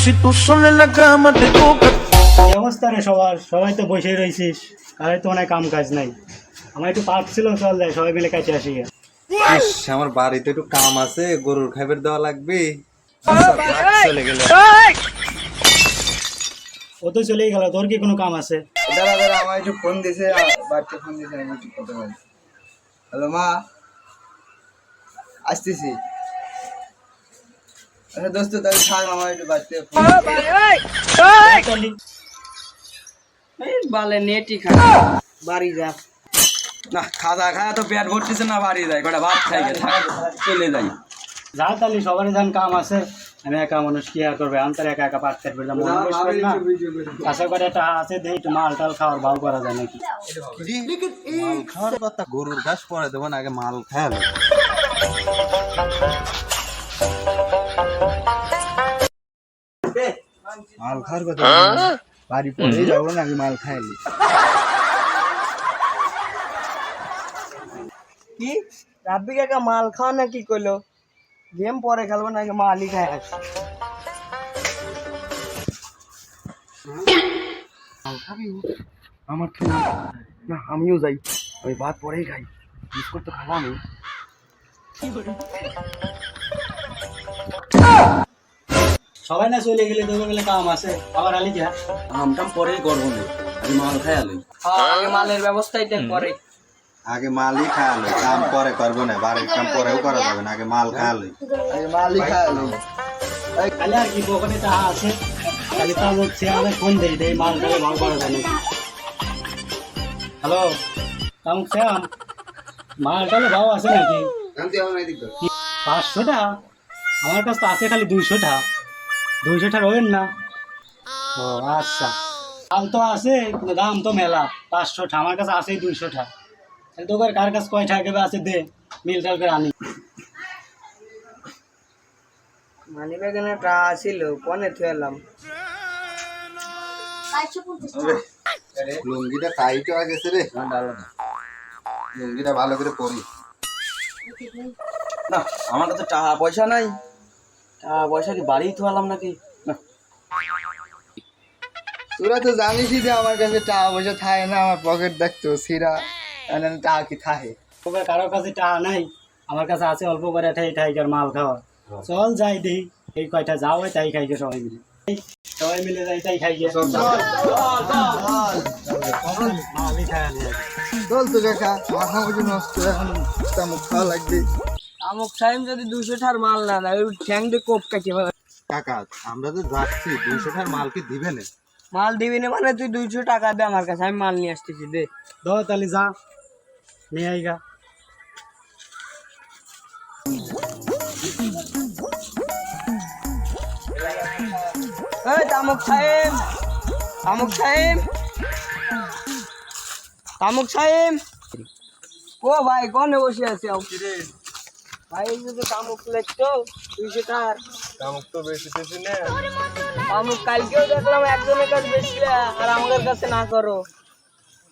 si tú sola en la cama te toca. এই অবস্থা রে সবাই তো বসেই রয়েছিস, কারোর তো অনেক কাম কাজ নাই। আমার একটু পাট ছিল, চল যাই সবাই মিলে কাছে আসি। ইস, আমার বাড়িতে একটু কাম আছে, গরুর খাবার দেওয়া লাগবে। চলে গেল। ও তো চলেই গেল, তোর কি কোনো কাম আছে? দাঁড়া আমার একটু ফোন দিছে, বাড়িতে ফোন দিছে, আমি একটু কথা বলি। হ্যালো মা, আসতেছি। আচ্ছা দোস্ত, তাহলে থাক, আমার একটু বাড়িতে ফোন বালে নেটই খা বাড়ি যা না। খাওয়া খাওয়া তো পেট ভরতেছে না, বাড়ি যায় কটা ভাত খাই চলে যাই। যা তাহলে সবারই ধান কাম আছে, আমি একা মানুষ কি আর করবে, আমি তার একা একা পাট কাটবে না। আশা করে একটা আছে, দেখি একটু মাল টাল খাওয়ার ভাও করা যায় নাকি। মাল খাওয়ার কথা, গরুর ঘাস পরে দেবো না, আগে মাল খাওয়ালো। মাল খাওয়ার কথা বাড়ি পরেই যাবো না, আগে মাল খাইলি। কি রাব্বি কাকা মাল খাওয়া না কি কইলো? গেম পরে খেলবো নাকি মালই খায় আসি। আমার না, আমিও যাই, ওই ভাত পরেই খাই, বিস্কুট তো খাবো আমি। সবাই না চলে গেলে তোর গেলে কাম আছে, আবার আলি যা। আমটাম পরেই করবো না, আগে মাল খাইয়ালি। আগে মালের ব্যবস্থাই দেখ পরে। আগে মালই খাওয়ালো, কাম পরে করবো না, বাড়ির কাম পরেও করা যাবে না, আগে মাল খাওয়ালো। আগে মালই খাওয়ালো। খালি আর কি ওখানে টাকা আছে, খালি তা হচ্ছে আমাদের ফোন দেই মাল টালে ভাও করা যায় নাকি। হ্যালো তামুক শ্যাম, মাল টালে ভাও আছে নাকি? 500 টাকা? আমার কাছে তো আছে খালি 200 টাকা। 200 টাকা রয়েন না? ও আচ্ছা, মাল তো আছে কিন্তু দাম তো মেলা। 500 টাকা আমার কাছে আছে, 200 টাকা। তোর কার কাছে কয় টাকা আছে দে, মিল টাল করে আনি। মানি ব্যাগনে টাকা ছিল, কোনে থুয়ালাম। লুঙ্গিটা টাইট হয়ে গেছে রে, লুঙ্গিটা ভালো করে পরি। না, আমার কাছে টাকা পয়সা নাই। টাকা পয়সা কি বাড়ি থুয়ালাম নাকি? না, তোরা তো জানিসই যে আমার কাছে টাকা পয়সা থাকে না, আমার পকেট দেখতো সিরা, টাকা কি থাকে। তোর কারোর কাছে টাকা নাই, আমার কাছে আছে অল্প করে ঠাইকার মাল খাওয়া। চল যাই দেখি, এই কয়টা যাও তাই খাইকে সবাই মিলে। সবাই মিলে যাই তাই খাইকে। চল তো কাকা, মাথা বুঝে নষ্ট, এখন তামুক খাওয়া লাগবে। আমুক সাহেব যদি 200 টাকার মাল না দেয়, ওই ঠ্যাং দিয়ে কোপ কাটিয়ে ফেলে। কাকা আমরা তো যাচ্ছি, 200 টাকার মাল কি দিবে না? মাল দিবি না মানে তুই 200 টাকা দে আমার কাছে, আমি মাল নিয়ে আসতেছি দে। তাহলে যা নিয়ে আইগা। এই তামুক সাহেব, তামুক সাহেব, তামুক সাহেব, ও ভাই কোনে বসে আছে? ভাই এই যে তামুক লেখতো 200 টাকার। তামুক তো বেশি বেশি না। তামুক কালকেও দেখলাম একজনের কাছে বেচলে, আর আমাদের কাছে না করো।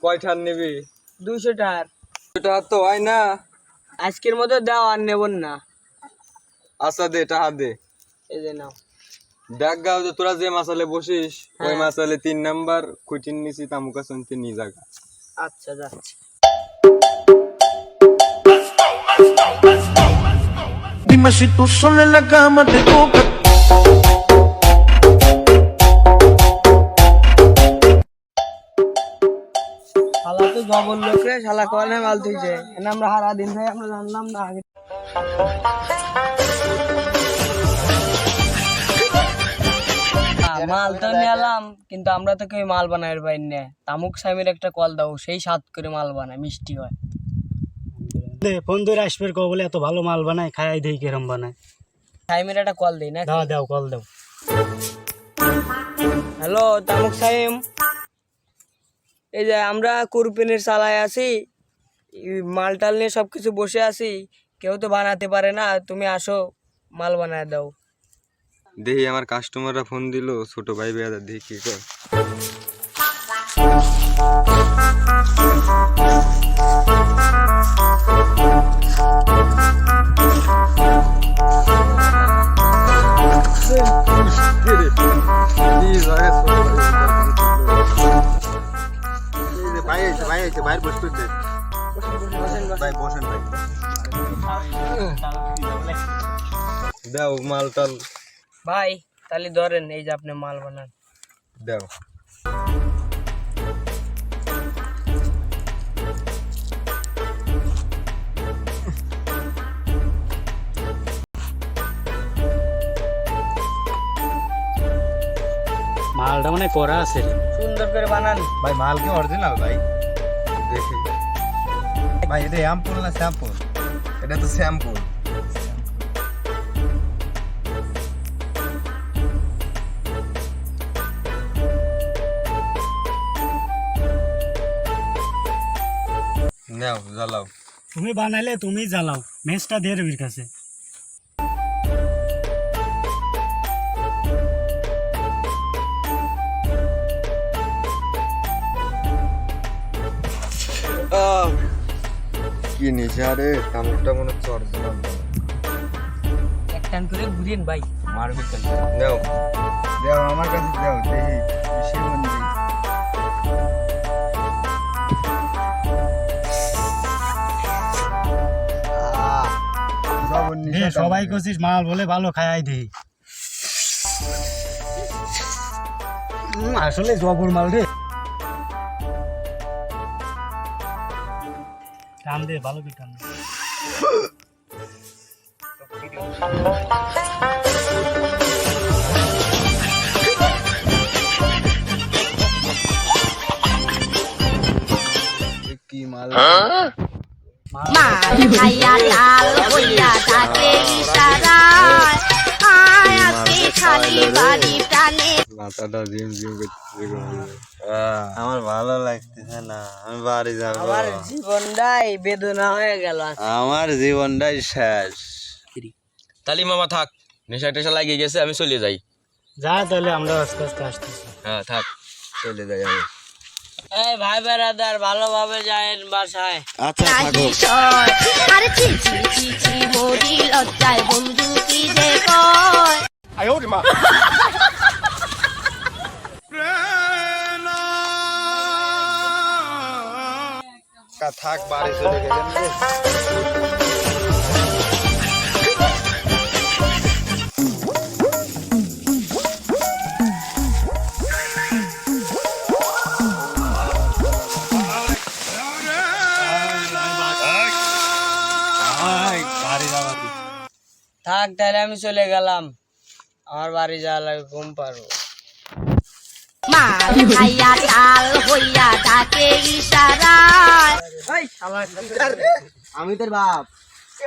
কয়টার নিবি? 200 টাকার। 200 টাকা তো হয় না। আজকের মতো দাও, আর নেবন না। আচ্ছা দে, টাকা দে। এই যে নাও। দেখ গাও যে তোরা যে মাসালে বসিস, ওই হ্যাঁ। মাসালে 3 নাম্বার খুঁটির নিচি তামুকা শুনতে নিয়ে যাগা। আচ্ছা যাচ্ছি। Dime si tú sola en la cama te toca. শালা তো জবর লোক রে, শালা কলে মাল তুইছে। এনে আমরা হারা দিন ভাই আমরা জানলাম না আগে। মাল তো নিলাম, কিন্তু আমরা তো কেউ মাল বানাইর বাইর না। তামুক সাইমের একটা কল দাও, সেই স্বাদ করে মাল বানায়, মিষ্টি হয়। দে ফোন ধরে আসবে কো বলে এত ভালো মাল বানায়, খাই দেই কিরম বানায়। সাইমের একটা কল দেই না? দাও কল দাও। হ্যালো তামুক সাইম, এই যে আমরা কুরপিনের চালায় আছি, মাল টাল নিয়ে সবকিছু বসে আছি, কেউ তো বানাতে পারে না, তুমি আসো মাল বানায় দাও। দেখি আমার কাস্টমাররা ফোন দিল, ছোট ভাই বেয়াদা, দেখি কি কর। ভাই বসতে দে ভাই বসেন ভাই দাও মাল টাল ভাই তাহলে ধরেন এই যে আপনি মাল বানান দাও মালটা মানে করা আছে সুন্দর করে বানান। ভাই মাল কি অরিজিনাল ভাই দেখি ভাই এটা স্যাম্পল না স্যাম্পল এটা তো স্যাম্পল নাও জ্বালাও তুমি বানাইলে তুমি জ্বালাও মেসটা দিয়ে রবির কাছে কি নিশা রে কামড়টা মনে হচ্ছে অরিজিনাল এক টান করে ঘুরিয়েন ভাই মারবে কেন নাও দাও আমার কাছে দাও দেখি কিসের মধ্যে সবাই করছিস মাল বলে ভালো খাই দে আসলে জবর মাল রে টান দে ভালো কি টান দে কি মাল মাল খাইয়া লাল হইয়া থাকে ইশারায় আয় আজকে খালি বাড়ি টানে মাথাটা জিম জিম করতেছে আমার ভালো লাগতেছে না আমি বাড়ি যাব আমার জীবনটাই বেদনা হয়ে গেল আজকে। আমার জীবনটাই শেষ তালি মামা থাক, নেশা টেশা লাগিয়ে গেছে, আমি চলে যাই। যা তাহলে আমরা আস্তে আস্তে আসতেছি হ্যাঁ থাক, চলে যাই আমি এই ভাই বেড়াদার ভালোভাবে যায়েন বাসায়। আচ্ছা নাহি সয় আরে ছি ছি ছি ছি মোরি লজ্জায় বন্ধু কি যে কয় থাক বাড়ি চলে গেলেন থাক তাহলে আমি চলে গেলাম, আমার বাড়ি যাওয়া লাগে, ঘুম পারবো। মাল খাইয়া লাল হইয়া থাকে ইশারায় আমি তোর বাপ।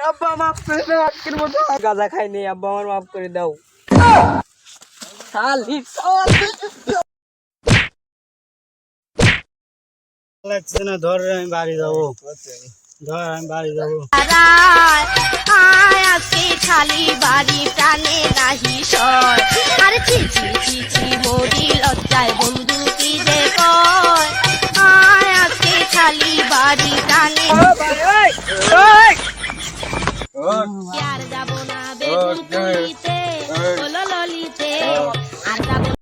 আব্বা মাফ করে দাও, আজকের মতো গাঁজা খাইনি, আব্বা আমার মাফ করে দাও। লাগছে না ধর আমি বাড়ি যাবো ধর আমি বাড়ি যাবো আয় আজকে খালি বাড়ি টানে নাহি সয় আরে ছি ছি ছি ছি মোরি লজ্জায় বন্ধু কি যে কয় আয় আজকে খালি বাড়ি টানে আর যাব না বেগুন তুলিতে